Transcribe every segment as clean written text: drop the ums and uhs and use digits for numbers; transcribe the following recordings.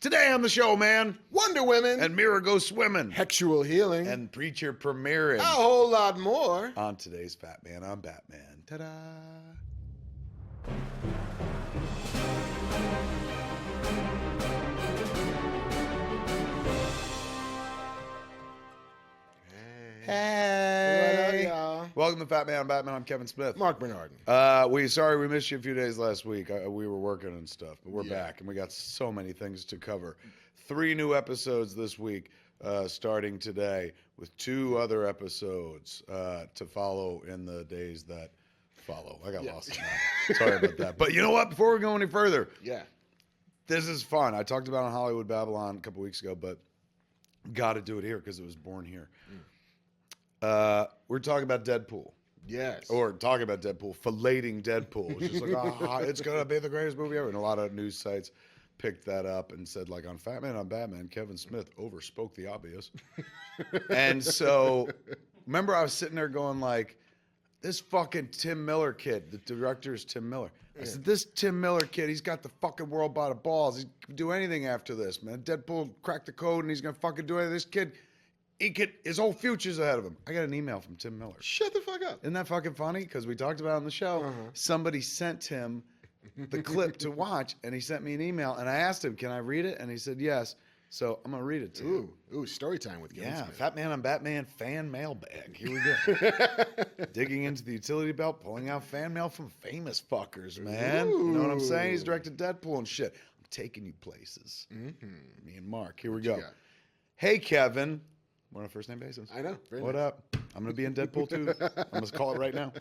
Today on the show, man, Wonder Women. and Mera go swimming. Sexual healing. And Preacher premiering. A whole lot more. On today's Fat Man on Batman. Ta-da. Hey. What up, y'all? Welcome to Fat Man on Batman. I'm Kevin Smith. Marc Bernardin. Sorry we missed you a few days last week. We were working and stuff, but we're back, and we got so many things to cover. 3 new episodes this week, starting today, with 2 other episodes to follow in the days that follow. I got lost in that. Sorry about that. But you know what? Before we go any further, this is fun. I talked about it on Hollywood Babylon a couple weeks ago, but got to do it here because it was born here. We're talking about Deadpool. Yes. Or talking about Deadpool, filleting Deadpool. It's just like, it's going to be the greatest movie ever. And a lot of news sites picked that up and said, like, on Fat Man on Batman, Kevin Smith overspoke the obvious. And so, remember I was sitting there going, like, this fucking Tim Miller kid, the director is Tim Miller. I said, this Tim Miller kid, he's got the fucking world by the balls. He can do anything after this, man. Deadpool cracked the code and he's going to fucking do anything. This kid, his whole future's ahead of him. I got an email from Tim Miller. Shut the fuck up. Isn't that fucking funny? Because we talked about it on the show. Somebody sent him the clip to watch, and he sent me an email, and I asked him, can I read it? And he said yes. So I'm going to read it to you. Ooh, story time with Kevin Smith. Fat Man on Batman fan mailbag. Here we go. Digging into the utility belt, pulling out fan mail from famous fuckers, man. You know what I'm saying? He's directed Deadpool and shit. I'm taking you places. Me and Mark. Here we go. Hey, Kevin. We're on a first name basis. I know. What up? I'm going to be in Deadpool too. I'm going to call it right now.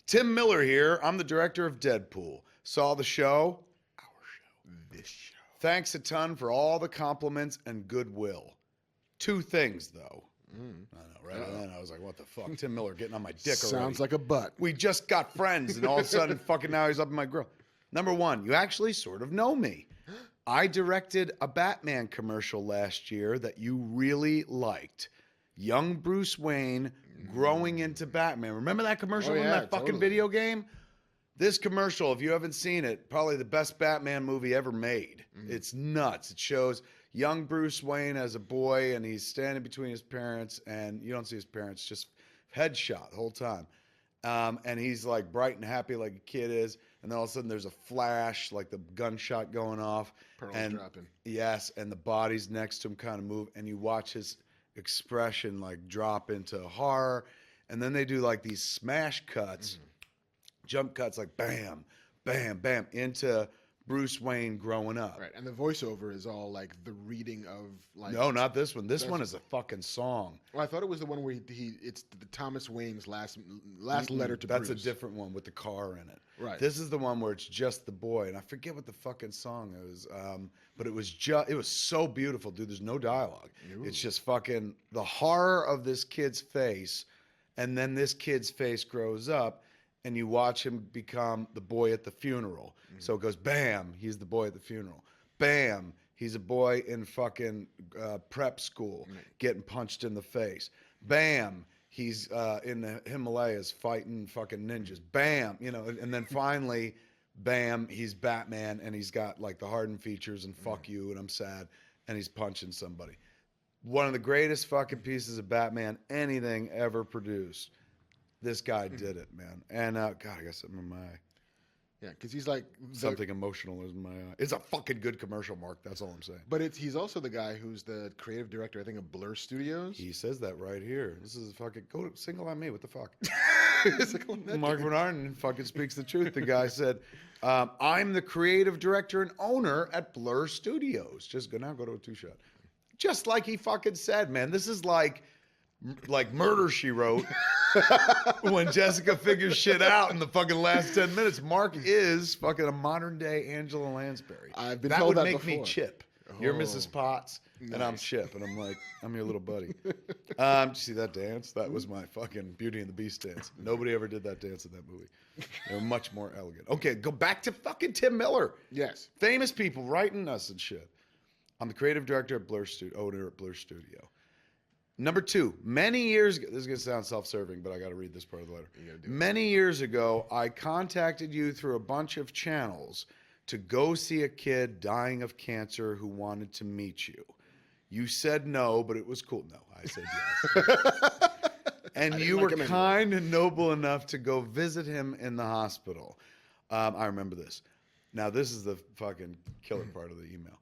Tim Miller here. I'm the director of Deadpool. Saw the show. Our show. This show. Thanks a ton for all the compliments and goodwill. 2 things, though. I know, right? And then I was like, what the fuck? Tim Miller getting on my dick already. Sounds like a butt. We just got friends, and all of a sudden, fucking now he's up in my grill. Number 1, you actually sort of know me. I directed a Batman commercial last year that you really liked. Young Bruce Wayne growing into Batman. Remember that commercial in that fucking video game? This commercial, if you haven't seen it, probably the best Batman movie ever made. It's nuts. It shows young Bruce Wayne as a boy, and he's standing between his parents, and you don't see his parents, just headshot the whole time. And he's like bright and happy like a kid is. And then all of a sudden there's a flash, like the gunshot going off. Pearls dropping. Yes, and the bodies next to him kind of move. And you watch his expression like drop into horror. And then they do like these smash cuts, jump cuts like bam, bam, bam, into Bruce Wayne growing up. Right, and the voiceover is all like the reading of like. No, not this one. This one is a fucking song. Well, I thought it was the one where it's the Thomas Wayne's last letter to That's Bruce. a different one with the car in it. Right. This is the one where it's just the boy, and I forget what the fucking song is. But it was so beautiful, dude. There's no dialogue. It's just fucking the horror of this kid's face, and then this kid's face grows up. And you watch him become the boy at the funeral. So it goes, bam, he's the boy at the funeral. Bam, he's a boy in fucking prep school getting punched in the face. Bam, he's in the Himalayas fighting fucking ninjas. Bam, and then finally, bam, he's Batman, and he's got like the hardened features and fuck you, and I'm sad, and he's punching somebody. One of the greatest fucking pieces of Batman anything ever produced. This guy did it, man. And, God, I got something in my eye. Yeah, because he's like... Something emotional is in my eye. It's a fucking good commercial, Mark. That's all I'm saying. But he's also the guy who's the creative director, I think, of Blur Studios. He says that right here. This is fucking... Go to single on me. What the fuck? Marc Bernardin fucking speaks the truth. The guy said, I'm the creative director and owner at Blur Studios. Just go to a 2-shot. Just like he fucking said, man. This is like Murder, She Wrote. When Jessica figures shit out in the fucking last 10 minutes, Mark is fucking a modern day Angela Lansbury. I've been that told would that make me before. Chip. You're Mrs. Potts, and I'm Chip, and I'm like, I'm your little buddy. Did you see that dance? That was my fucking Beauty and the Beast dance. Nobody ever did that dance in that movie. They were much more elegant. Okay, go back to fucking Tim Miller. Yes. Famous people writing us and shit. I'm the creative director at owner at Blur Studio. Number 2, many years ago, this is going to sound self-serving, but I got to read this part of the letter. Many years ago, I contacted you through a bunch of channels to go see a kid dying of cancer who wanted to meet you. You said no, but it was cool. No, I said yes. And you were kind and noble enough to go visit him in the hospital. I remember this. Now, this is the fucking killer part of the email.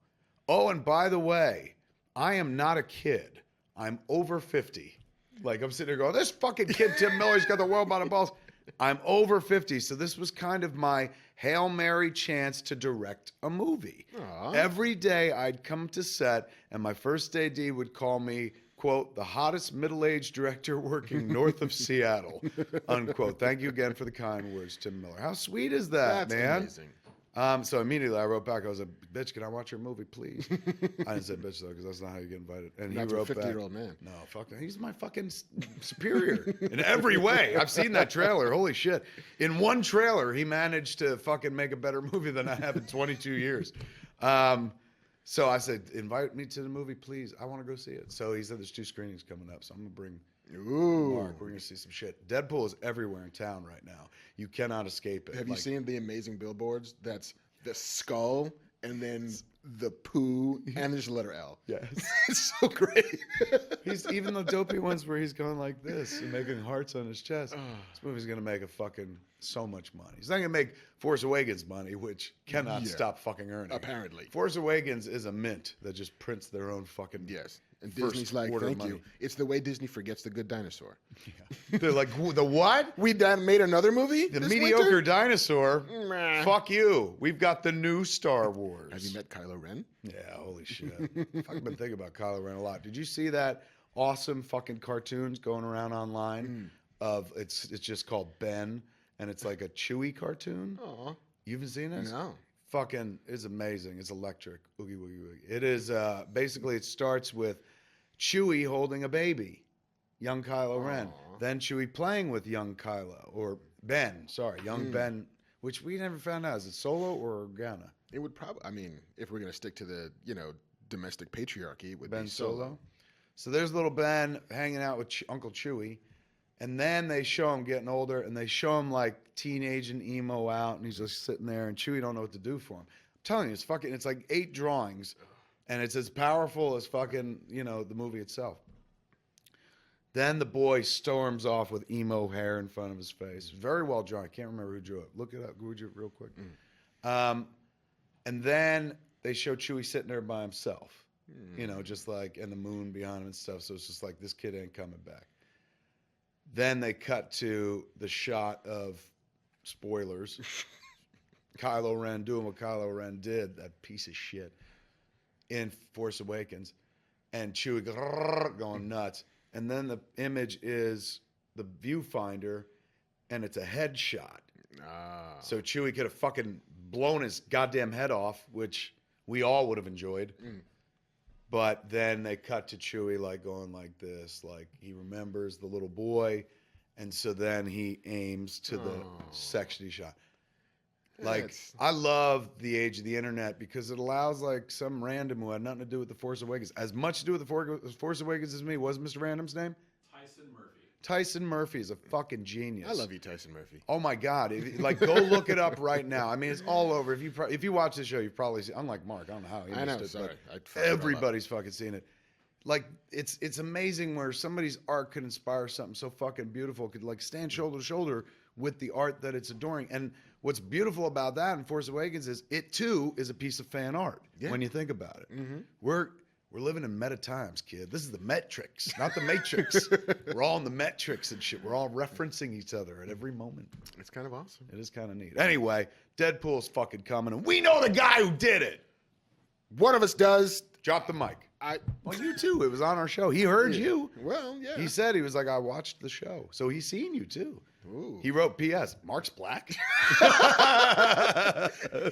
Oh, and by the way, I am not a kid. I'm over 50. Like, I'm sitting there going, this fucking kid, Tim Miller's got the world by the balls. I'm over 50. So this was kind of my Hail Mary chance to direct a movie. Aww. Every day I'd come to set, and my first AD would call me, quote, the hottest middle-aged director working north of Seattle, unquote. Thank you again for the kind words, Tim Miller. How sweet is that, That's man? Amazing. So immediately I wrote back. I was like, bitch, can I watch your movie, please? I didn't say bitch, though, because that's not how you get invited. And That's he wrote a 50-year-old back. old man. No, fuck that. He's my fucking superior in every way. I've seen that trailer. Holy shit. In one trailer, he managed to fucking make a better movie than I have in 22 years. So I said, invite me to the movie, please. I want to go see it. So he said there's 2 screenings coming up, so I'm going to bring Marc. We're going to see some shit. Deadpool is everywhere in town right now. You cannot escape it. Have you seen the amazing billboards? That's the skull and then the poo and there's the letter L. Yes. It's so great. He's even the dopey ones where he's going like this and making hearts on his chest. This movie's going to make so much money. He's not going to make Force Awakens money, which cannot stop fucking earning. Apparently. Force Awakens is a mint that just prints their own fucking And Disney's like, thank you. It's the way Disney forgets the good dinosaur. Yeah. They're like, the what? We made another movie? The mediocre dinosaur? Fuck you. We've got the new Star Wars. Have you met Kylo Ren? Yeah, holy shit. I've been thinking about Kylo Ren a lot. Did you see that awesome fucking cartoons going around online of it's just called Ben, and it's like a Chewie cartoon? Aw. You haven't seen this? No. Fucking, it's amazing. It's electric. Oogie woogie woogie. It is, basically it starts with Chewie holding a baby, young Kylo Ren. Then Chewie playing with young Kylo, or Ben, sorry, young Ben, which we never found out. Is it Solo or Organa? It would probably, I mean, if we're going to stick to the, domestic patriarchy, it would Ben be Solo. So there's little Ben hanging out with Uncle Chewie. And then they show him getting older, and they show him like teenage and emo out, and he's just sitting there, and Chewie don't know what to do for him. I'm telling you, it's like 8 drawings, and it's as powerful as fucking, the movie itself. Then the boy storms off with emo hair in front of his face. Very well drawn. I can't remember who drew it. Look it up. Google it real quick. And then they show Chewie sitting there by himself, just like, and the moon behind him and stuff. So it's just like, this kid ain't coming back. Then they cut to the shot of, spoilers, Kylo Ren doing what Kylo Ren did, that piece of shit, in Force Awakens, and Chewie going nuts. And then the image is the viewfinder, and it's a headshot. So Chewie could have fucking blown his goddamn head off, which we all would have enjoyed. But then they cut to Chewie like going like this, like he remembers the little boy, and so then he aims to the section he shot. Like, I love the age of the internet because it allows like some random who had nothing to do with the Force Awakens, as much to do with the Force Awakens as me. What was Mr. Random's name? Tyson Murphy. Tyson Murphy is a fucking genius. I love you, Tyson Murphy. Oh my God! Go look it up right now. I mean, it's all over. If you watch the show, you've probably seen. Unlike Marc, I don't know how he missed it. But everybody's fucking seen it. Like it's amazing where somebody's art could inspire something so fucking beautiful. Could like stand shoulder to shoulder with the art that it's adoring. And what's beautiful about that in Force Awakens is it too is a piece of fan art. When you think about it, we're living in meta times, kid. This is the Metrix, not the Matrix. We're all in the Metrix and shit. We're all referencing each other at every moment. It's kind of awesome. It is kind of neat. Anyway, Deadpool's fucking coming, and we know the guy who did it. One of us does. Drop the mic. Well, you too. It was on our show. He heard you. Well, yeah. He said, he was like, I watched the show. So he's seen you too. Ooh. He wrote P.S. Marc's black.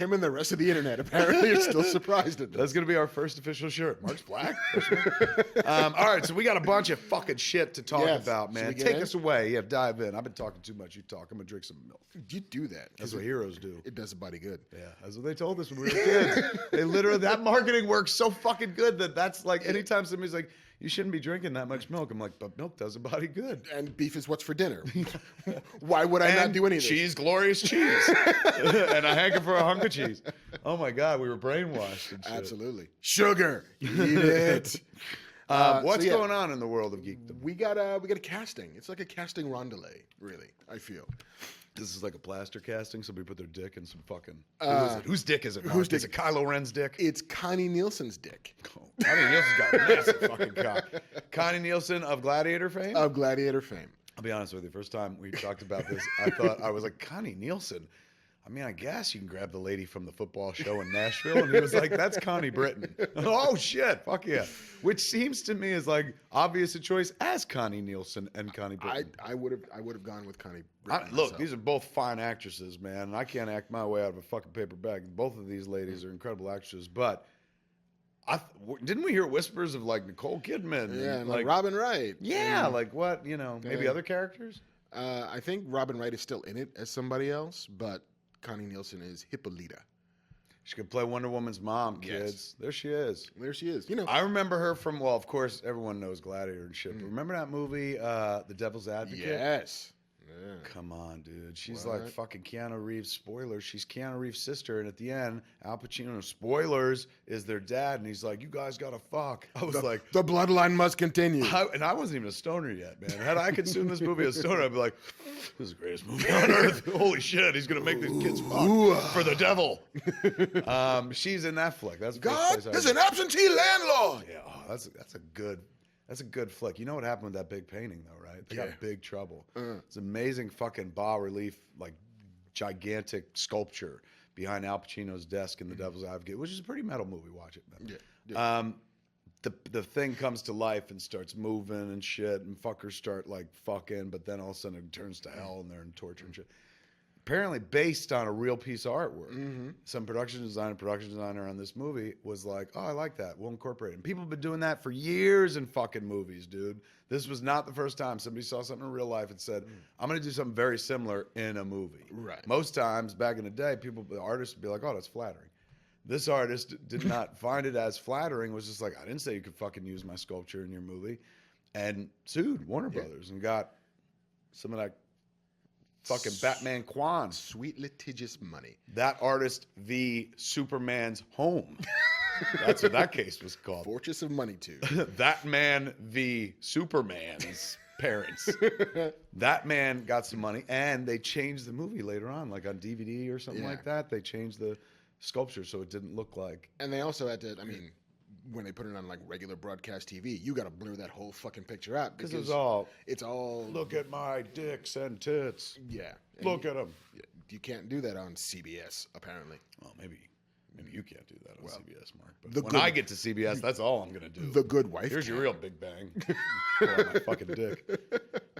Him and the rest of the internet apparently are still surprised at this. That's going to be our first official shirt. Marc's black. All right, so we got a bunch of fucking shit to talk about, man. Take us away. Yeah, dive in. I've been talking too much. You talk. I'm going to drink some milk. You do that. That's what heroes do. It does a body good. Yeah, that's what they told us when we were kids. They literally, that marketing works so fucking good that's like anytime somebody's like, you shouldn't be drinking that much milk. I'm like, but milk does a body good. And beef is what's for dinner. Why would I not do any of this? Cheese, glorious cheese. And a hanker for a hunk of cheese. Oh my God, we were brainwashed and shit. Absolutely. Sugar. Eat it. What's going on in the world of geekdom? We got a casting. It's like a casting rondelay, really, I feel. This is like a plaster casting. Somebody put their dick in some fucking. Who is it? Whose dick is it? Marc? Whose dick? Is it Kylo Ren's dick? It's Connie Nielsen's dick. Oh, Connie Nielsen's got a massive fucking cock. Connie Nielsen of Gladiator fame? Of Gladiator fame. I'll be honest with you. First time we talked about this, I was like, Connie Nielsen. I mean, I guess you can grab the lady from the football show in Nashville. And he was like, that's Connie Britton. Oh, shit. Fuck yeah. Which seems to me is like obvious a choice as Connie Nielsen and Connie Britton. I would have gone with Connie Britton. Look, these are both fine actresses, man. And I can't act my way out of a fucking paper bag. Both of these ladies are incredible actresses. But didn't we hear whispers of like Nicole Kidman? Yeah, and like Robin Wright. Yeah, like what, maybe other characters? I think Robin Wright is still in it as somebody else, but Connie Nielsen is Hippolyta. She could play Wonder Woman's mom, kids. Yes. There she is. There she is. I remember her from, well, of course, everyone knows Gladiator and shit. But remember that movie, The Devil's Advocate? Yes. Yeah. Come on, dude. She's like fucking Keanu Reeves. Spoilers. She's Keanu Reeves' sister. And at the end, Al Pacino, spoilers, is their dad. And he's like, you guys got to fuck. I was like, the bloodline must continue. And I wasn't even a stoner yet, man. Had I consumed this movie as a stoner, I'd be like, this is the greatest movie on earth. Holy shit, he's going to make these kids fuck for the devil. She's in that flick. That's God is an absentee landlord. Yeah, that's a good flick. You know what happened with that big painting, though, right? They got big trouble. It's amazing fucking bas relief, like gigantic sculpture behind Al Pacino's desk in The Devil's Advocate, which is a pretty metal movie. Watch it, man. Yeah. The thing comes to life and starts moving and shit, and fuckers start like fucking, but then all of a sudden it turns to hell and they're in torture and shit. Apparently based on a real piece of artwork. Some production designer on this movie was like, oh, I like that. We'll incorporate it. And people have been doing that for years in fucking movies, dude. This was not the first time somebody saw something in real life and said, I'm going to do something very similar in a movie. Right. Most times back in the day, the artists would be like, oh, that's flattering. This artist did not find it as flattering, was just like, I didn't say you could fucking use my sculpture in your movie. And sued Warner Brothers and got some of that fucking Batman Quan. Sweet litigious money. That artist v. Superman's home. That's what that case was called. Fortress of Money too. That man v. Superman's parents. That man got some money, and they changed the movie later on, like on DVD or something like that. They changed the sculpture so it didn't look like. And they also had to, when they put it on like regular broadcast TV, you got to blur that whole fucking picture out because it's all. Look at my dicks and tits. Yeah, look at them. You can't do that on CBS, apparently. Well, maybe you can't do that on CBS, Mark. But when I get to CBS, that's all I'm gonna do. The Good Wife. Here's your real Big Bang. Pull out my fucking dick.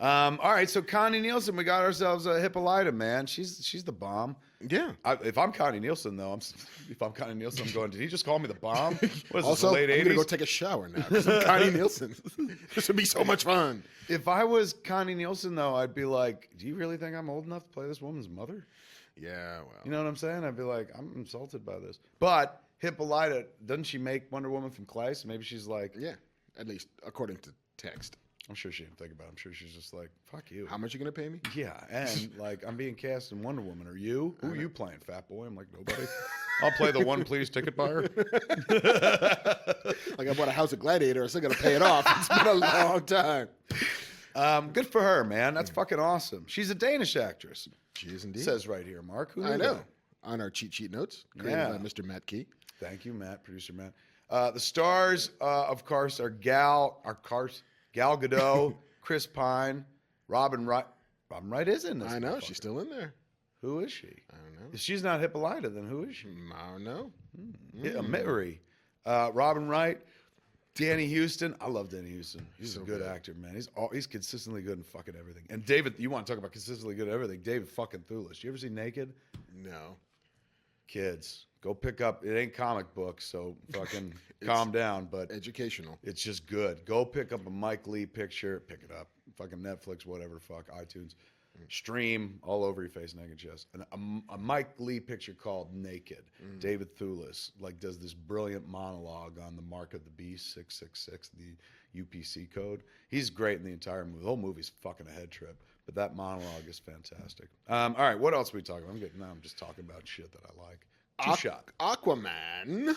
All right, so Connie Nielsen, we got ourselves a Hippolyta, man. She's the bomb. Yeah. If I'm Connie Nielsen, though, I'm going, did he just call me the bomb? What is Also, this, the late 80s? I'm going to go take a shower now because I'm Connie Nielsen. This would be so much fun. If I was Connie Nielsen, though, I'd be like, do you really think I'm old enough to play this woman's mother? Yeah, well. You know what I'm saying? I'd be like, I'm insulted by this. But Hippolyta, doesn't she make Wonder Woman from clay? So maybe she's like... Yeah, at least according to text. I'm sure she didn't think about it. I'm sure she's just like, fuck you. How much you going to pay me? Yeah, and like, I'm being cast in Wonder Woman. Are you? Who are you playing, fat boy? I'm like, nobody. I'll play the one please ticket buyer. Like I bought a house at Gladiator. I still got to pay it off. It's been a long time. Good for her, man. That's fucking awesome. She's a Danish actress. She is indeed. Says right here, Mark. Who knew I know. that? On our cheat sheet notes, created by Mr. Matt Key. Thank you, Matt, producer Matt. The stars, of course, are Gal Gadot, Chris Pine, Robin Wright. Robin Wright is in this. I know. She's still in there. Who is she? I don't know. If she's not Hippolyta, then who is she? I don't know. Mera. Robin Wright, Danny Houston. I love Danny Houston. He's So a good good. actor, man. He's consistently good in fucking everything. And David, you want to talk about consistently good at everything? David fucking Thewlis. You ever see Naked? No. Kids, go pick up. It ain't comic books, so fucking calm down. But Educational. it's just good. Go pick up a Mike Lee picture. Pick it up. Fucking Netflix, whatever. Fuck iTunes. Stream all over your face, neck and chest. And a Mike Lee picture called Naked. David Thewlis does this brilliant monologue on the Mark of the Beast 666, the UPC code. He's great in the entire movie. The whole movie's fucking a head trip, but that monologue is fantastic. All right, what else are we talking about? I'm just talking about shit that I like. Two-shot. Aquaman.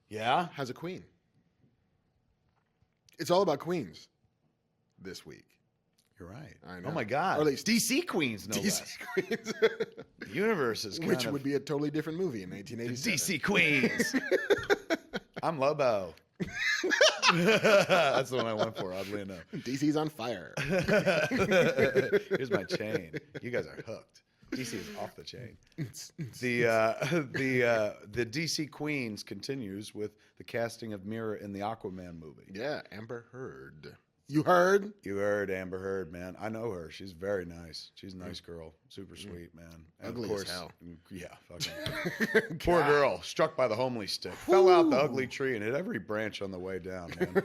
Yeah, has a queen. It's all about queens this week. You're right. I know. Oh my God. Or at least DC Queens, no less. Queens. The universe is Which would be a totally different movie in 1987. DC Queens. I'm Lobo. That's the one I went for, oddly enough. DC's on fire. Here's my chain. You guys are hooked. DC is off the chain. The DC Queens continues with the casting of Mera in the Aquaman movie. Yeah, Amber Heard. You heard? You heard Amber Heard, man. I know her. She's very nice. She's a nice girl. Super sweet, man. And ugly of course, as hell. Yeah, fucking. Poor girl, struck by the homely stick. Fell out the ugly tree and hit every branch on the way down, man.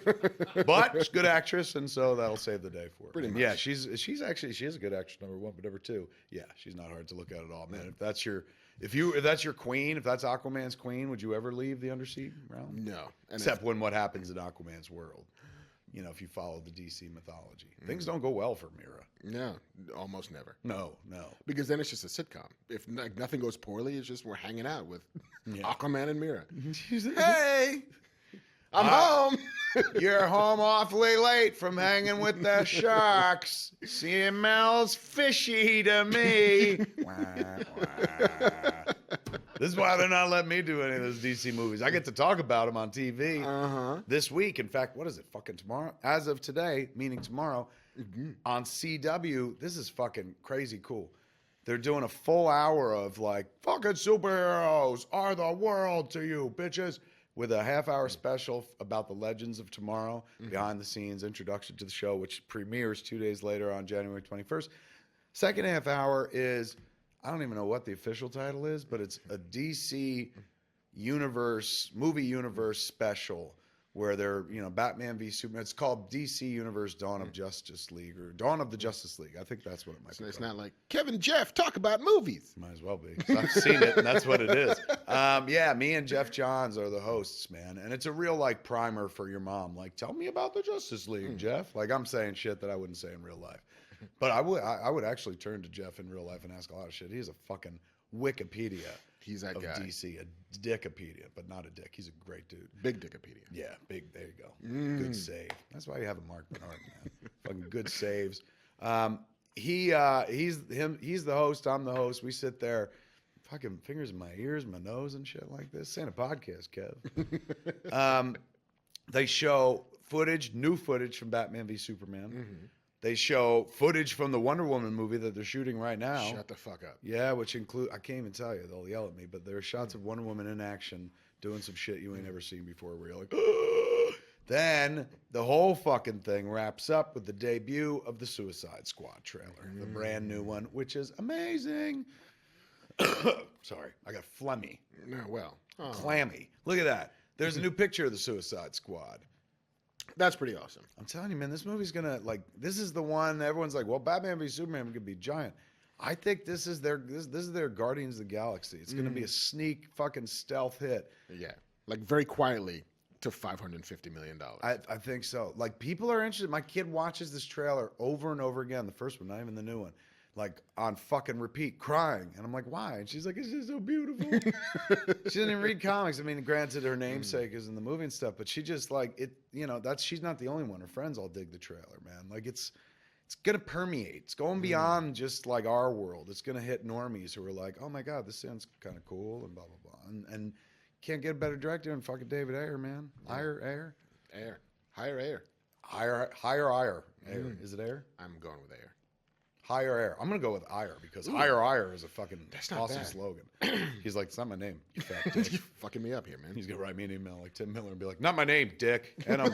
But she's a good actress, and so that'll save the day for her. Pretty much. Yeah, she is a good actress, number one, but number two, yeah, she's not hard to look at all, man. If that's your queen, if that's Aquaman's queen, would you ever leave the undersea realm? No. Except when what happens in Aquaman's world. If you follow the DC mythology. Things don't go well for Mera. No, almost never. No. Because then it's just a sitcom. If nothing goes poorly, it's just we're hanging out with Aquaman and Mera. Hey, I'm home. You're home awfully late from hanging with the sharks. Smells fishy to me. This is why they're not letting me do any of those DC movies. I get to talk about them on TV this week. In fact, what is it? Fucking tomorrow? As of today, meaning tomorrow, on CW, this is fucking crazy cool. They're doing a full hour of fucking superheroes are the world to you, bitches, with a half-hour special about the Legends of Tomorrow, behind the scenes, introduction to the show, which premieres 2 days later on January 21st. Second half hour is... I don't even know what the official title is, but it's a DC movie universe special where they're, Batman v Superman. It's called DC Universe Dawn of Justice League or Dawn of the Justice League. I think that's what it might be. It's not like Kevin Jeff talk about movies. Might as well be. I've seen it, and that's what it is. Yeah, me and Jeff Johns are the hosts, man. And it's a real, primer for your mom. Tell me about the Justice League, Jeff. I'm saying shit that I wouldn't say in real life. But I would actually turn to Jeff in real life and ask a lot of shit. He's a fucking Wikipedia. He's that of guy. DC, a dickopedia, but not a dick. He's a great dude. Big dickopedia. Yeah, big. There you go. Good save. That's why you have a Marc Bernardin, man. Fucking good saves. He's the host. I'm the host. We sit there, fucking fingers in my ears, my nose, and shit like this. This ain't a podcast, Kev. They show new footage from Batman v Superman. They show footage from the Wonder Woman movie that they're shooting right now. Shut the fuck up. Yeah, which include, I can't even tell you, they'll yell at me, but there are shots of Wonder Woman in action doing some shit you ain't ever seen before where you're like, oh! Then the whole fucking thing wraps up with the debut of the Suicide Squad trailer, the brand new one, which is amazing. Sorry, I got phlegmy. No, well. Oh. Clammy. Look at that. There's a new picture of the Suicide Squad. That's pretty awesome. I'm telling you, man, this movie's gonna this is the one everyone's like, well, Batman v Superman could be giant. I think this is their Guardians of the Galaxy. It's gonna be a sneak fucking stealth hit. Yeah, very quietly to $550 million. I think so. People are interested. My kid watches this trailer over and over again. The first one, not even the new one. On fucking repeat, crying. And I'm like, why? And she's like, it's just so beautiful. She doesn't even read comics. I mean, granted, her namesake is in the movie and stuff, but she just she's not the only one. Her friends all dig the trailer, man. It's going to permeate. It's going beyond just our world. It's going to hit normies who are like, oh my God, this sounds kind of cool and blah, blah, blah. And can't get a better director than fucking David Ayer, man. Ayer. Higher Ayer. Is it Ayer? I'm going with Ayer. Higher Air. I'm going to go with Ayer because Higher Ayer is a fucking awesome bad. slogan. He's like, it's not my name, you fat dick. You're fucking me up here, man. He's going to write me an email like Tim Miller and be like, not my name, dick. And I'm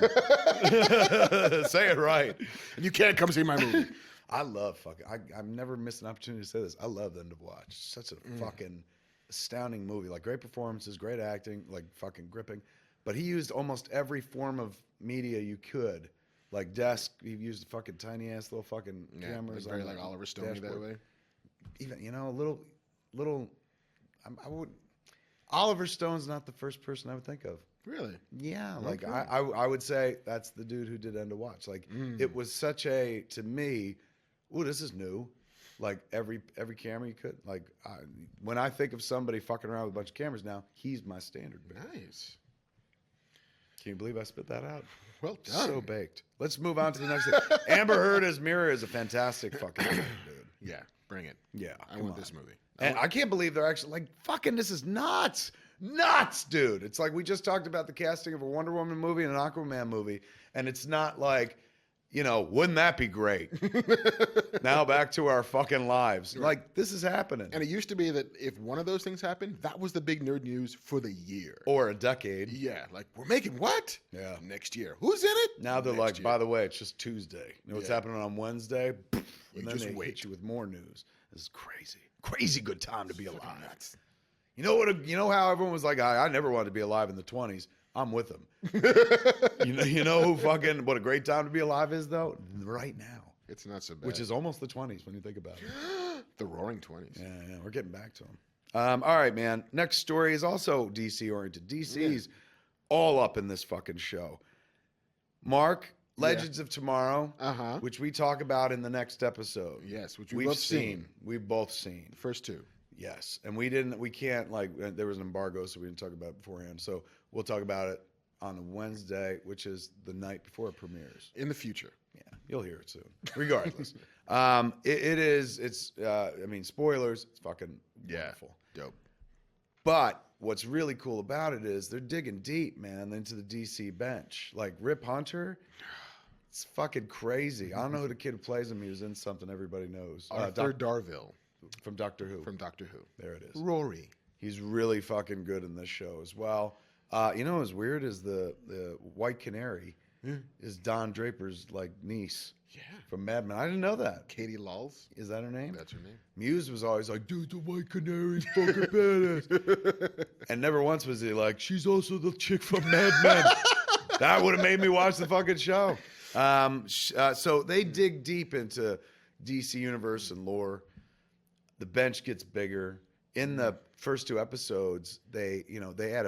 say it right. And you can't come see my movie. I love fucking, I've never missed an opportunity to say this. I love The End of Watch. Such a fucking astounding movie. Great performances, great acting, fucking gripping. But he used almost every form of media you could. like desk. He used a fucking tiny ass little fucking cameras. Very like Oliver Stone that way. Even a little. I would. Oliver Stone's not the first person I would think of. Really? Yeah, like I would say that's the dude who did End of Watch. Like it was such a, to me, ooh, this is new. Like every camera you could. Like when I think of somebody fucking around with a bunch of cameras now, he's my standard. Nice. Can you believe I spit that out? Well done. So baked. Let's move on to the next thing. Amber Heard as Mera is a fantastic fucking thing, dude. Yeah, bring it. Yeah, I want this movie. And I can't believe they're actually like, fucking, this is nuts. Nuts, dude. It's like we just talked about the casting of a Wonder Woman movie and an Aquaman movie, and it's not like, wouldn't that be great? Now back to our fucking lives. Right. Like, this is happening. And it used to be that if one of those things happened, that was the big nerd news for the year. Or a decade. Yeah, like, we're making what? Yeah. Next year. Who's in it? Now they're like, by the way, it's just Tuesday. You know what's happening on Wednesday? And then they hit you with more news. This is crazy. Crazy good time to be alive. Nuts. You know how everyone was like, I never wanted to be alive in the 20s. I'm with them. you know who fucking, what a great time to be alive is, though? Right now. It's not so bad. Which is almost the 20s when you think about it. The roaring 20s. Yeah, we're getting back to them. All right, man. Next story is also DC-oriented. DC's all up in this fucking show. Marc, Legends of Tomorrow, which we talk about in the next episode. Yes, which we've both seen. We've both seen. The first two. Yes, and we can't, there was an embargo, so we didn't talk about it beforehand. So we'll talk about it on Wednesday, which is the night before it premieres. In the future. Yeah, you'll hear it soon. Regardless. It's spoilers, it's fucking wonderful. Dope. But what's really cool about it is they're digging deep, man, into the DC bench. Like Rip Hunter, it's fucking crazy. I don't know who the kid who plays him. He was in something everybody knows. Arthur Darvill. From Doctor Who. There it is. Rory. He's really fucking good in this show as well. What's weird is the White Canary is Don Draper's niece. Yeah. From Mad Men. I didn't know that. Katie Lulz. Is that her name? That's her name. Muse was always like, dude, the White Canary's fucking badass. And never once was he like, she's also the chick from Mad Men. That would have made me watch the fucking show. So they dig deep into DC Universe and lore. The bench gets bigger. In the first two episodes, they add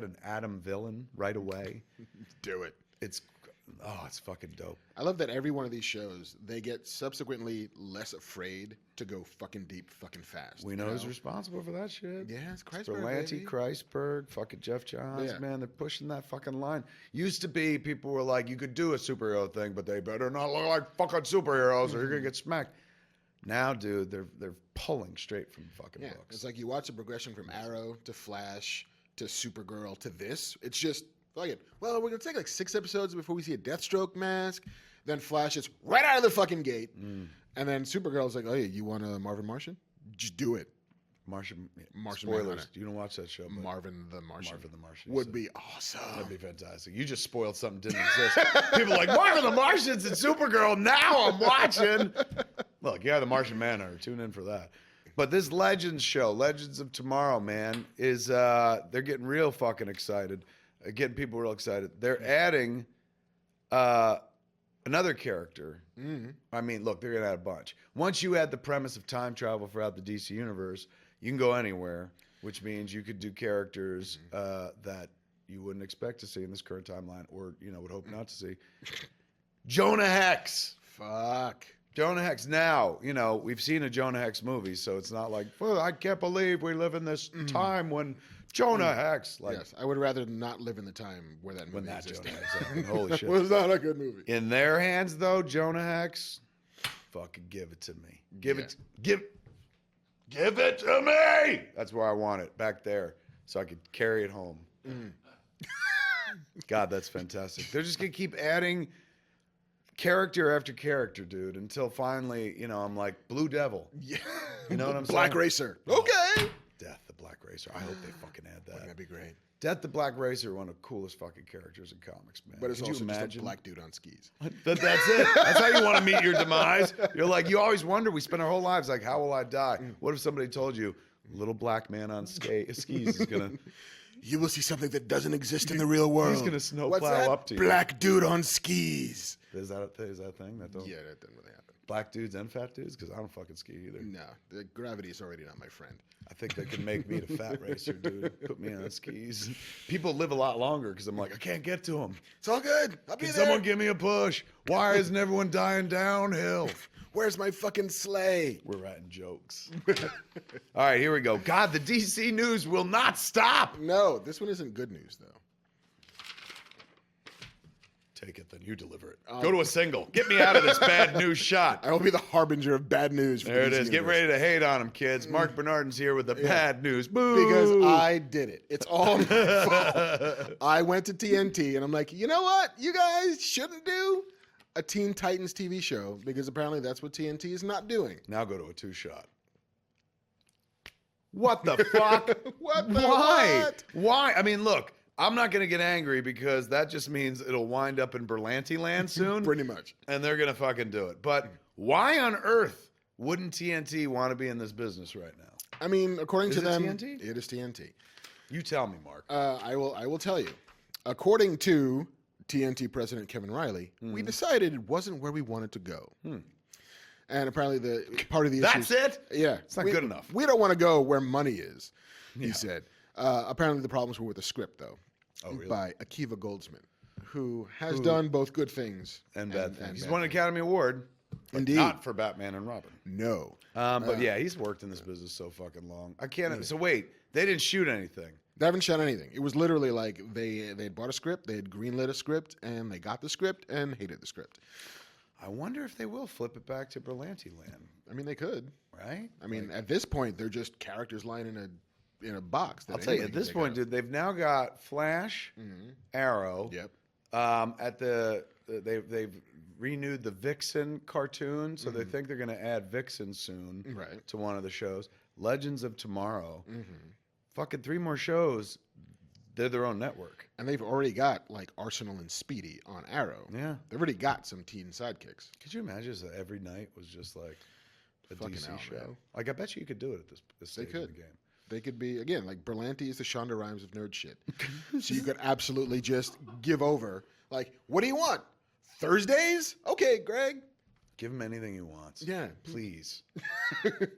an Atom villain right away. Do it. It's fucking dope. I love that every one of these shows, they get subsequently less afraid to go fucking deep, fucking fast. We know who's responsible for that shit. Yeah, it's Kreisberg, Berlanti, Kreisberg, fucking Jeff Johns, man. They're pushing that fucking line. Used to be, people were like, you could do a superhero thing, but they better not look like fucking superheroes or you're going to get smacked. Now, dude, they're pulling straight from the fucking books. It's like you watch a progression from Arrow to Flash to Supergirl to this. It's just, fuck it. Well, we're going to take 6 episodes before we see a Deathstroke mask. Then Flash is right out of the fucking gate. And then Supergirl's like, oh, yeah, you want a Marvin Martian? Just do it. Martian spoilers. You don't watch that show. Marvin the Martian would be awesome. That'd be fantastic. You just spoiled something that didn't exist. People are like, Marvin the Martian's and Supergirl. Now I'm watching. Look, the Martian Manhunter. Tune in for that. But this Legends show, Legends of Tomorrow, man, is they're getting real fucking excited. Getting people real excited. They're adding another character. I mean, look, they're going to add a bunch. Once you add the premise of time travel throughout the DC universe, you can go anywhere, which means you could do characters that you wouldn't expect to see in this current timeline or, would hope not to see. Jonah Hex. Fuck. Jonah Hex. Now, we've seen a Jonah Hex movie, so it's not like, well, I can't believe we live in this time when Jonah Hex. Yes, I would rather not live in the time where that movie existed. Jonah Hex happened. Holy shit. It was not a good movie. In their hands, though, Jonah Hex, fucking give it to me. Give it to me. That's where I want it, back there, so I could carry it home. God, that's fantastic. They're just going to keep adding character after character, dude, until finally, I'm like, Blue Devil. Yeah. You know what I'm saying? Black Racer. Okay. Death the Black Racer. I hope they fucking add that. That'd be great. Death the Black Racer, one of the coolest fucking characters in comics, man. But it's also just a black dude on skis. That's it. That's how you want to meet your demise. You're like, you always wonder, we spend our whole lives like, how will I die? What if somebody told you, little black man on skis is going to you will see something that doesn't exist in the real world. He's gonna snowplow What's that? up to you. Black dude on skis. Is that a thing? That don't... Yeah, that doesn't really happen. Black dudes and fat dudes? Because I don't fucking ski either. No, the gravity is already not my friend. I think they can make me the fat racer, dude. Put me on skis. People live a lot longer because I'm like, I can't get to them. It's all good. I'll be Can there. someone give me a push? Why isn't everyone dying downhill? Where's my fucking sleigh? We're writing jokes. All right, here we go. God, the DC news will not stop. No, this one isn't good news, though. Take it, then you deliver it. Go to a single. Get me out of this bad news shot. I will be the harbinger of bad news. For There it DC is. Get Universe. ready to hate on him, kids. Marc Bernardin's here with the bad news. Boo! Because I did it. It's all my fault. I went to TNT and I'm like, you know what? You guys shouldn't do a Teen Titans TV show because apparently that's what TNT is not doing. Now go to a two-shot. What the fuck? What the Why? what? Why? I mean, look, I'm not going to get angry because that just means it'll wind up in Berlanti land soon. Pretty much. And they're going to fucking do it. But why on earth wouldn't TNT want to be in this business right now? I mean, according Is to it them, TNT? it is TNT. You tell me, Mark. I will tell you. According to TNT President Kevin Riley, we decided it wasn't where we wanted to go. And apparently the part of the issue... That's it? Yeah. It's not good enough. We don't want to go where money is, he said. Apparently the problems were with the script, though. Oh, really? By Akiva Goldsman, who has done both good things And bad things. He's bad won an things. Academy Award. But Indeed. not for Batman and Robin. No. But yeah, he's worked in this business so fucking long. I can't... So wait, they didn't shoot anything. They haven't shot anything. It was literally like they had bought a script, they had greenlit a script, and they got the script and hated the script. I wonder if they will flip it back to Berlanti land. I mean, they could. Right? I mean, at this point, they're just characters lying in a box. That I'll tell you, anybody at this can point, take out. dude, they've now got Flash, Arrow. Yep. They've renewed the Vixen cartoon, so they think they're going to add Vixen soon Right. to one of the shows. Legends of Tomorrow. Fucking 3 more shows. They're their own network. And they've already got like Arsenal and Speedy on Arrow. Yeah. They've already got some teen sidekicks. Could you imagine if every night was just like a Fucking DC hell, show? man. Like, I bet you could do it at this stage of the could. game. They could be, again, like Berlanti is the Shonda Rhimes of nerd shit. So you could absolutely just give over. Like, what do you want? Thursdays? Okay, Greg. Give him anything he wants. Yeah. Please.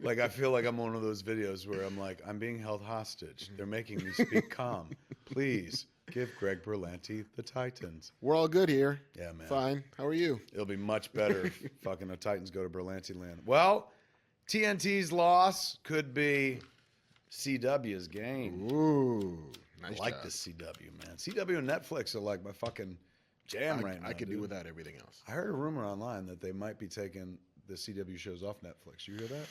Like, I feel like I'm one of those videos where I'm like, I'm being held hostage. They're making me speak calm. Please give Greg Berlanti the Titans. We're all good here. Yeah, man. Fine. How are you? It'll be much better if fucking the Titans go to Berlanti land. Well, TNT's loss could be CW's gain. Ooh. Nice I like job. this CW, man. CW and Netflix are like my fucking jam right now. I could do dude. without everything else. I heard a rumor online that they might be taking the CW shows off Netflix. You hear that?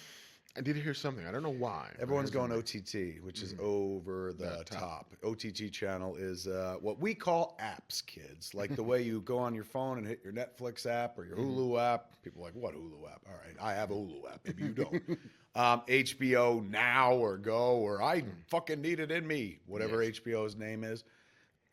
I did hear something. I don't know why. but I Everyone's heard going something. OTT, which is over the The top. top. OTT channel is what we call apps, kids. Like the way you go on your phone and hit your Netflix app or your Hulu app. People are like, what Hulu app? All right, I have a Hulu app. Maybe you don't. HBO Now or Go or I fucking need it in me, whatever HBO's name is.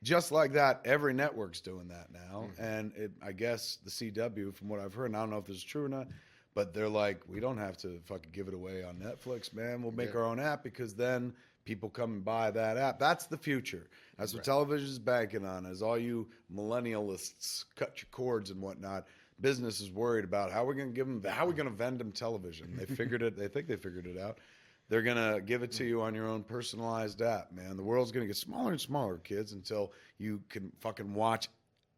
Just like that, every network's doing that now. And I guess the CW, from what I've heard, and I don't know if this is true or not, but they're like, we don't have to fucking give it away on Netflix, man. We'll make our own app because then people come and buy that app. That's the future. That's what television's banking on, is all you millennialists cut your cords and whatnot. Business is worried about how we're going to give them, how we're going to vend them television. They figured it. They think they figured it out. They're going to give it to you on your own personalized app, man. The world's going to get smaller and smaller, kids, until you can fucking watch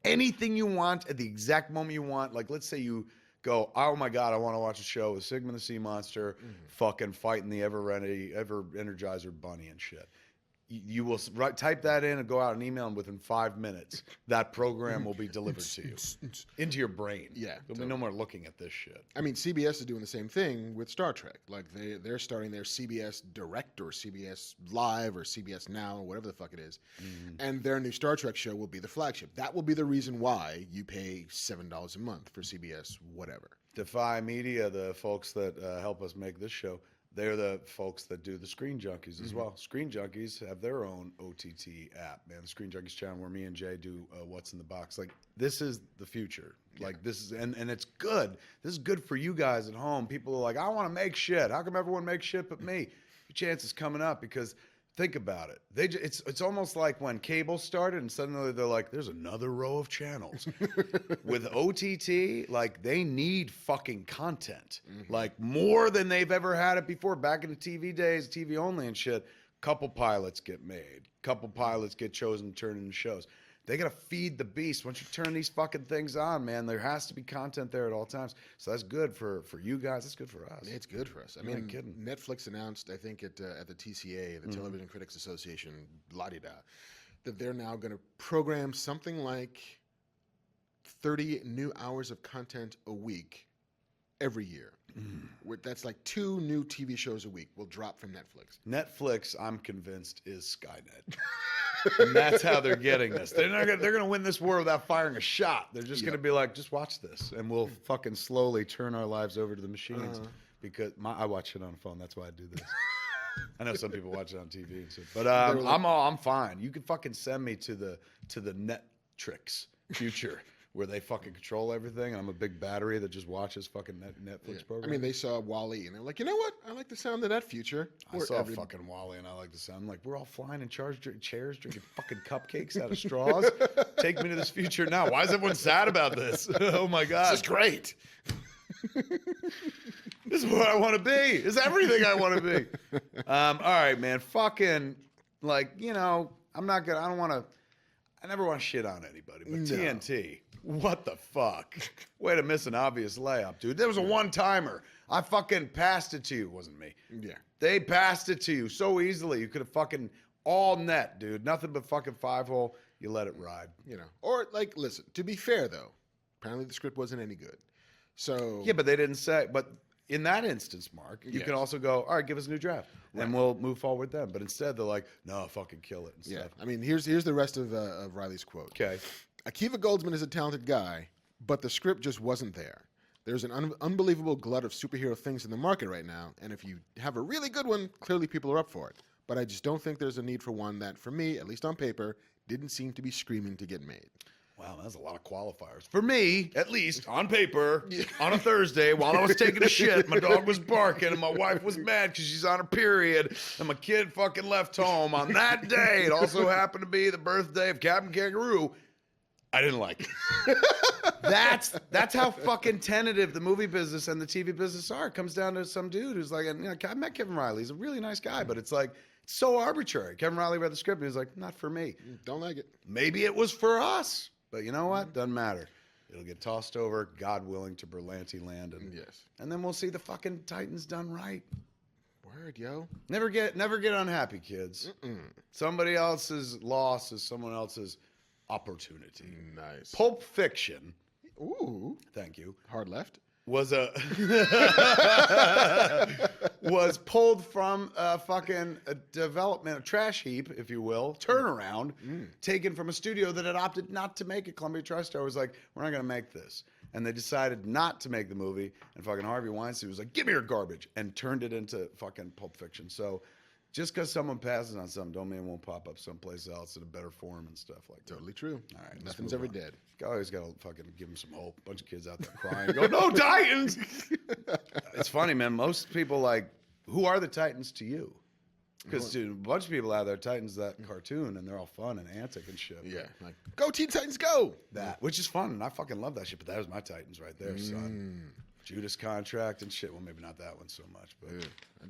anything you want at the exact moment you want. Like, let's say you go, oh my God, I want to watch a show with Sigma the Sea Monster fucking fighting the Energizer Bunny and shit. You will type that in and go out and email them within 5 minutes. That program will be delivered to you into your brain. Yeah, There'll be no more looking at this shit. I mean, CBS is doing the same thing with Star Trek. Like they're starting their CBS Direct or CBS Live or CBS Now or whatever the fuck it is, and their new Star Trek show will be the flagship. That will be the reason why you pay $7 a month for CBS whatever. Defy Media, the folks that help us make this show, they're the folks that do the Screen Junkies as well. Screen Junkies have their own OTT app, man. The Screen Junkies channel where me and Jay do What's in the Box. Like, this is the future. Like, this is, and it's good. This is good for you guys at home. People are like, I want to make shit. How come everyone makes shit but me? Your chance is coming up because Think about it. It's almost like when cable started and suddenly they're like, there's another row of channels. With OTT, like they need fucking content. Like more than they've ever had it before. Back in the TV days, TV only and shit, couple pilots get made. Couple pilots get chosen to turn into shows. They got to feed the beast. Once you turn these fucking things on, man, there has to be content there at all times. So that's good for you guys. It's good for us. It's good for us. I mean, Netflix announced, I think, at the TCA, the Television Critics Association, la-di-da, that they're now going to program something like 30 new hours of content a week every year. That's like 2 new TV shows a week will drop from Netflix. Netflix, I'm convinced, is Skynet. And that's how they're getting this. They're going to win this war without firing a shot. They're just going to be like, just watch this, and we'll fucking slowly turn our lives over to the machines. Because I watch it on a phone. That's why I do this. I know some people watch it on TV and shit, but I'm fine. You can fucking send me to the Netrix future. Where they fucking control everything. I'm a big battery that just watches fucking Netflix programs. I mean, they saw WALL-E, and they're like, you know what? I like the sound of that future. I saw fucking WALL-E, and I like the sound. I'm like, we're all flying in chairs, drinking fucking cupcakes out of straws. Take me to this future now. Why is everyone sad about this? Oh, my God. This is great. This is where I want to be. It's everything I want to be. All right, man. Fucking, like, you know, I never want to shit on anybody, but TNT. What the fuck? Way to miss an obvious layup, dude. There was a one-timer. I fucking passed it to you. It wasn't me. Yeah. They passed it to you so easily. You could have fucking all net, dude. Nothing but fucking 5-hole. You let it ride. You know. Or, like, listen, to be fair, though, apparently the script wasn't any good. So. Yeah, but they didn't say. But in that instance, Mark, you can also go, all right, give us a new draft. Right. And we'll move forward with them. But instead, they're like, no, fucking kill it. And stuff. I mean, here's the rest of Riley's quote. Okay. Akiva Goldsman is a talented guy, but the script just wasn't there. There's an unbelievable glut of superhero things in the market right now, and if you have a really good one, clearly people are up for it. But I just don't think there's a need for one that, for me, at least on paper, didn't seem to be screaming to get made. Wow, that's a lot of qualifiers. For me, at least, on paper, on a Thursday, while I was taking a shit, my dog was barking, and my wife was mad because she's on her period, and my kid fucking left home on that day. It also happened to be the birthday of Captain Kangaroo. I didn't like it. That's how fucking tentative the movie business and the TV business are. It comes down to some dude who's like, I met Kevin Riley. He's a really nice guy, but it's like, it's so arbitrary. Kevin Riley read the script, and he was like, not for me. Don't like it. Maybe it was for us. But you know what? Doesn't matter. It'll get tossed over, God willing, to Berlanti land, and then we'll see the fucking Titans done right. Word, yo. Never get unhappy, kids. Somebody else's loss is someone else's opportunity. Nice. Pulp Fiction. Ooh. Thank you. Hard left. Was pulled from a fucking development, a trash heap, if you will, turnaround, taken from a studio that had opted not to make it. Columbia TriStar was like, we're not going to make this. And they decided not to make the movie. And fucking Harvey Weinstein was like, give me your garbage, and turned it into fucking Pulp Fiction. So just because someone passes on something, don't mean it won't pop up someplace else in a better form and stuff like that. Totally true. All right, nothing's ever dead. You always got to fucking give them some hope. A bunch of kids out there crying. Go, no Titans! It's funny, man. Most people like, who are the Titans to you? Because a bunch of people out there, Titans, that cartoon, and they're all fun and antic and shit. Yeah, like, go Teen Titans, go! That, which is fun, and I fucking love that shit, but that was my Titans right there, son. Judas Contract and shit. Well, maybe not that one so much, but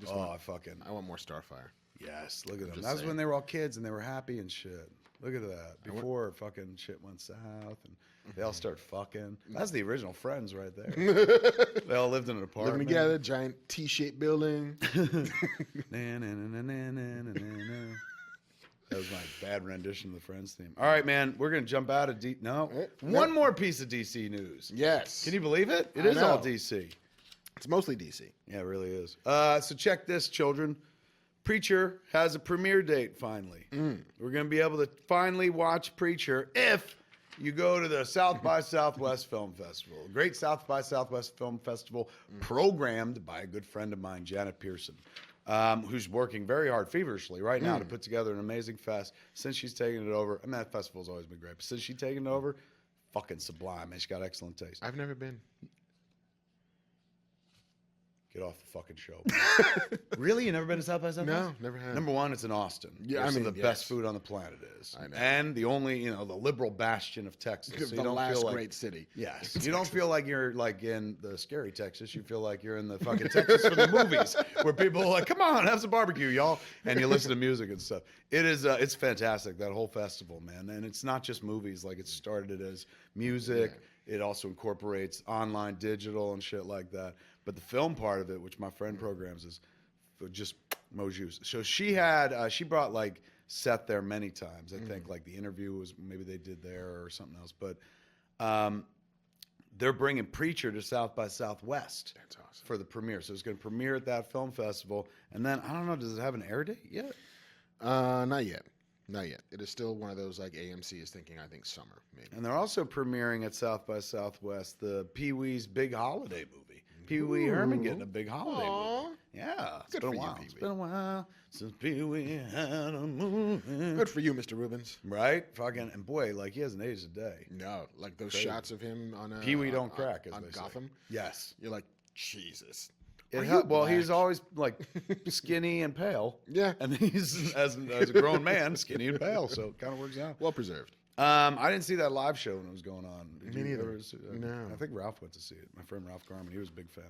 I want more Starfire. Yes, look at them. That was when they were all kids and they were happy and shit. Look at that. Before fucking shit went south and they all start fucking. That's the original Friends right there. They all lived in an apartment. Living together, giant T-shaped building. That was my bad rendition of the Friends theme. All right, man. We're going to jump out of one more piece of DC news. Yes. Can you believe it? It is all DC. It's mostly DC. Yeah, it really is. So check this, children. Preacher has a premiere date finally. We're going to be able to finally watch Preacher if you go to the South by Southwest Film Festival. A great South by Southwest Film Festival programmed by a good friend of mine, Janet Pearson, who's working very hard, feverishly right now to put together an amazing fest. Since she's taken it over, and that festival's always been great, but since she's taken it over, fucking sublime, and she's got excellent taste. I've never been. get off the fucking show. Really? You never been to South by Southwest? No, never have. Number one, it's in Austin. Yeah, where I mean, the best food on the planet is. I know. And the only, the liberal bastion of Texas. So The last great city. Yes. You don't feel like you're like in the scary Texas. You feel like you're in the fucking Texas from the movies where people are like, come on, have some barbecue, y'all. And you listen to music and stuff. It is, it's fantastic, that whole festival, man. And it's not just movies. Like, it started as music. Yeah. It also incorporates online, digital, and shit like that. But the film part of it, which my friend programs, is just mo juice. So she brought like Seth there many times. I think like the interview was maybe they did there or something else. But they're bringing Preacher to South by Southwest. That's awesome. For the premiere. So it's going to premiere at that film festival. And then, I don't know, does it have an air date yet? Not yet. Not yet. It is still one of those like AMC is thinking, I think summer maybe. And they're also premiering at South by Southwest the Pee-wee's big holiday movie. Pee-wee Herman getting a big holiday movie. Yeah. It's been a while. It's been a while since Pee-wee had a movie. Good for you, Mr. Rubens. Right? Fucking, and boy, like he hasn't aged a day. No, like those shots of him on Pee-wee don't crack, as on they Gotham. Say. Yes. You're like, Jesus. Well, he's always like skinny and pale. Yeah. And he's, as a grown man, skinny and pale. So it kind of works out. Well preserved. I didn't see that live show when it was going on. Me neither. No. I think Ralph went to see it. My friend Ralph Garman, he was a big fan.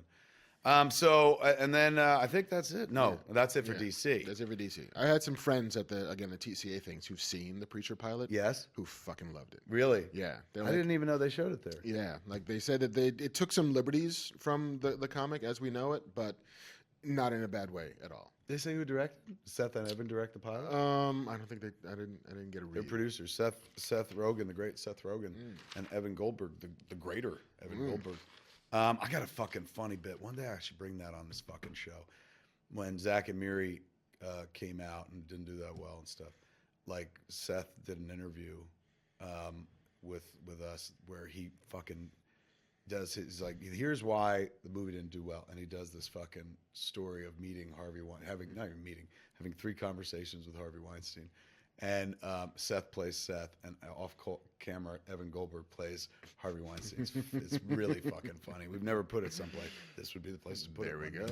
And then I think that's it. No, that's it for DC. That's it for DC. I had some friends at the TCA things who've seen the Preacher pilot. Yes. Who fucking loved it. Really? Yeah. I didn't even know they showed it there. Yeah. Like they said that it took some liberties from the comic as we know it, but not in a bad way at all. They say who directed? Seth and Evan direct the pilot? I don't think I didn't get a read. They're producers. Seth Rogen, the great Seth Rogen, and Evan Goldberg, the greater Evan Goldberg. I got a fucking funny bit. One day I should bring that on this fucking show. When Zach and Miri came out and didn't do that well and stuff, like Seth did an interview with us where he fucking does he's like, here's why the movie didn't do well, and he does this fucking story of meeting Harvey Weinstein, having 3 conversations with Harvey Weinstein. And Seth plays Seth, and off camera, Evan Goldberg plays Harvey Weinstein. It's really fucking funny. We've never put it someplace. This would be the place to put it. There we go.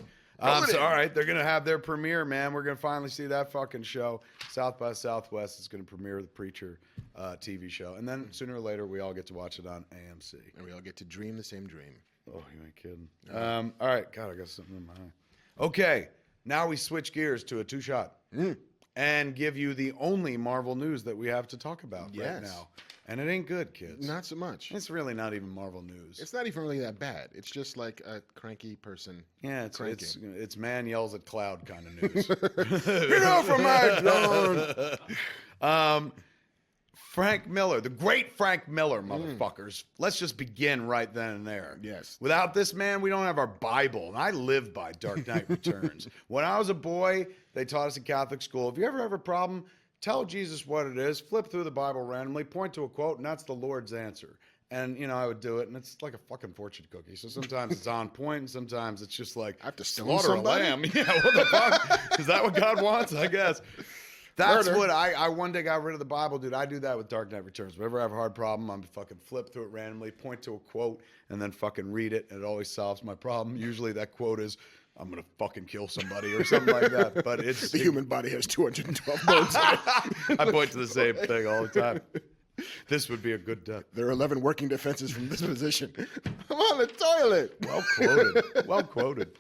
So, all right, they're going to have their premiere, man. We're going to finally see that fucking show. South by Southwest is going to premiere the Preacher TV show. And then sooner or later, we all get to watch it on AMC. And we all get to dream the same dream. Oh, you ain't kidding. All right. God, I got something in my eye. Okay. Now we switch gears to a 2-shot. And give you the only Marvel news that we have to talk about right now. And it ain't good, kids. Not so much. It's really not even Marvel news. It's not even really that bad. It's just like a cranky person. Yeah, it's man yells at cloud kind of news. Get off of my lawn! Frank Miller, the great Frank Miller, motherfuckers. Let's just begin right then and there. Yes. Without this man, we don't have our Bible. And I live by Dark Knight Returns. When I was a boy, they taught us in Catholic school, if you ever have a problem, tell Jesus what it is, flip through the Bible randomly, point to a quote, and that's the Lord's answer. And, I would do it, and it's like a fucking fortune cookie. So sometimes it's on point, and sometimes it's just like, I have to slaughter a lamb. Yeah, what the fuck? Is that what God wants? I guess. That's what I one day got rid of the Bible, dude. I do that with Dark Knight Returns. Whenever I have a hard problem, I'm fucking flip through it randomly, point to a quote, and then fucking read it, and it always solves my problem. Usually that quote is, I'm going to fucking kill somebody or something like that. But it's the human body has 212 bones. I point to the same thing all the time. This would be a good death. There are 11 working defenses from this position. I'm on the toilet. Well quoted. Well quoted.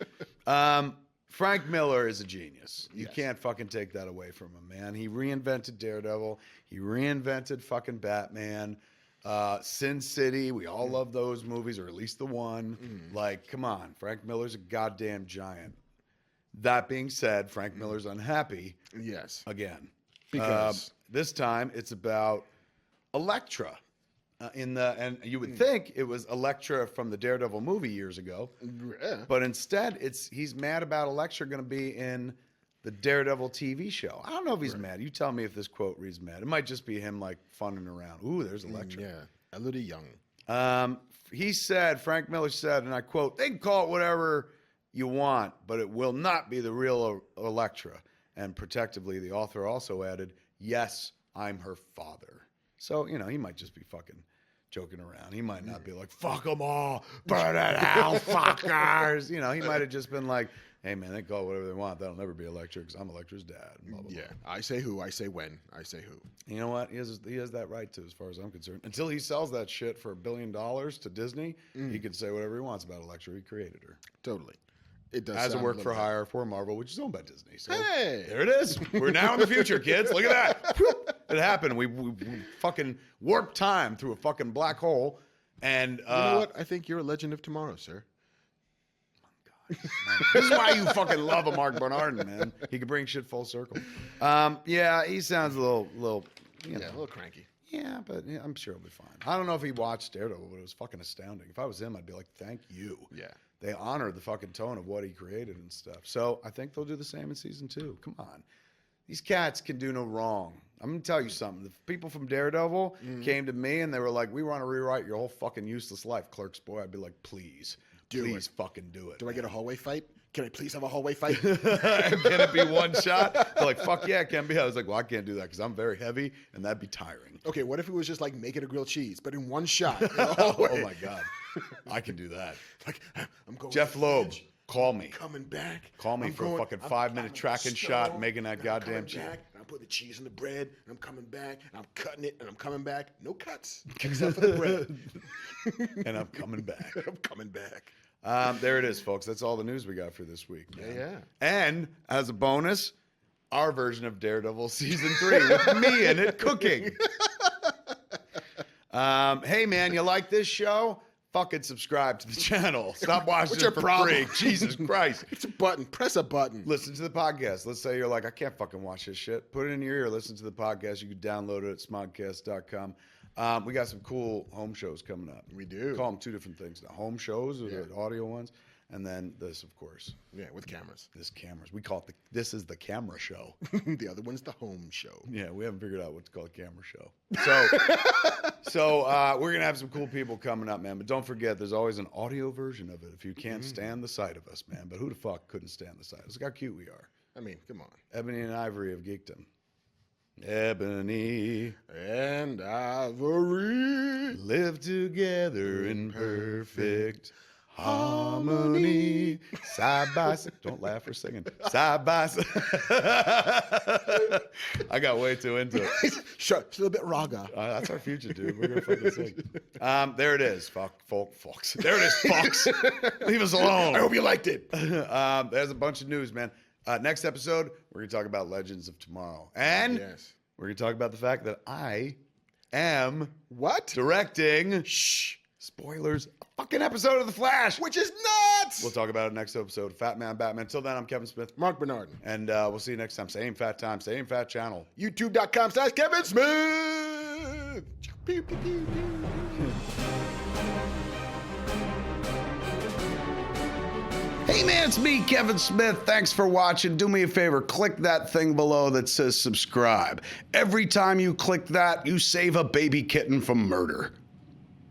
Frank Miller is a genius. You can't fucking take that away from him, man. He reinvented Daredevil. He reinvented fucking Batman. Sin City. We all love those movies, or at least the one. Like, come on. Frank Miller's a goddamn giant. That being said, Frank Miller's unhappy. Yes. Again. Because this time it's about Elektra. And you would think it was Elektra from the Daredevil movie years ago, but instead he's mad about Elektra going to be in the Daredevil TV show. I don't know if he's mad. You tell me if this quote reads mad. It might just be him like funning around. Ooh, there's Elektra. Yeah, Elodie Young. He said, Frank Miller said, and I quote, "They can call it whatever you want, but it will not be the real Elektra." And protectively, the author also added, "Yes, I'm her father." So, he might just be fucking joking around. He might not be like, fuck them all, burn it out, fuckers. You know, he might have just been like, hey, man, they call it whatever they want. That'll never be Elektra because I'm Elektra's dad. Blah, blah, Yeah. blah. I say who, I say when, I say who. You know what? He has that right to, as far as I'm concerned. Until he sells that shit for $1 billion to Disney, he can say whatever he wants about Elektra. He created her. Totally. It does. As a sound work for little hire for Marvel, which is owned by Disney. So Hey! there it is. We're now in the future, kids. Look at that. It happened. We fucking warped time through a fucking black hole. And You know what? I think you're a legend of tomorrow, sir. this is why you fucking love a Marc Bernardin, man. He can bring shit full circle. Yeah, he sounds a little, you know. Yeah, a little cranky. Yeah, but yeah, I'm sure he'll be fine. I don't know if he watched Daredevil, but it was fucking astounding. If I was him, I'd be like, thank you. Yeah. They honored the fucking tone of what he created and stuff. So I think they'll do the same in season 2. Come on. These cats can do no wrong. I'm going to tell you something. The people from Daredevil came to me and they were like, we want to rewrite your whole fucking useless life, Clerks boy. I'd be like, please fucking do it. Do I get a hallway fight? Can I please have a hallway fight? Can it be one shot? They're like, fuck yeah, it can be. I was like, well, I can't do that because I'm very heavy and that'd be tiring. Okay, what if it was just like making a grilled cheese, but in one shot? In the hallway? Oh my God. I can do that. Like, I'm going. Jeff Loeb, call me. Coming back. Call me for a fucking 5-minute tracking shot, making that goddamn cheese. I'm putting the cheese in the bread, and I'm coming back, and I'm cutting it, and I'm coming back. No cuts, except for the bread. And I'm coming back. I'm coming back. There it is, folks. That's all the news we got for this week. Man. Yeah. And as a bonus, our version of Daredevil season 3 with me in it cooking. Hey, man, you like this show? Fucking subscribe to the channel. Stop watching What's it your for problem? free. Jesus Christ. It's a button. Press a button. Listen to the podcast. Let's say you're like, I can't fucking watch this shit. Put it in your ear. Listen to the podcast. You can download it at smodcast.com. We got some cool home shows coming up. We do. Call them 2 different things. The home shows, or the audio ones, and then this, of course. Yeah, with cameras. This cameras. We call it this is the camera show. The other one's the home show. Yeah, we haven't figured out what to call a camera show. So we're going to have some cool people coming up, man. But don't forget, there's always an audio version of it if you can't stand the sight of us, man. But who the fuck couldn't stand the sight? Look how cute we are. I mean, come on. Ebony and Ivory of Geekdom. Ebony and Ivory live together in perfect harmony. Side by side. Don't laugh, we're singing. Side by side. I got way too into it. Sure, it's a little bit raga. That's our future, dude. We're going to fucking sing. There it is, folks. There it is, folks. Leave us alone. I hope you liked it. There's a bunch of news, man. Next episode, we're going to talk about Legends of Tomorrow. And we're going to talk about the fact that I am directing spoilers, a fucking episode of The Flash. Which is nuts! We'll talk about it next episode. Fat Man Batman. Until then, I'm Kevin Smith. Marc Bernardin. And we'll see you next time. Same fat time, same fat channel. YouTube.com/Kevin Smith. Pew, pew, pew, pew. Hey man, it's me, Kevin Smith. Thanks for watching. Do me a favor, click that thing below that says subscribe. Every time you click that, you save a baby kitten from murder.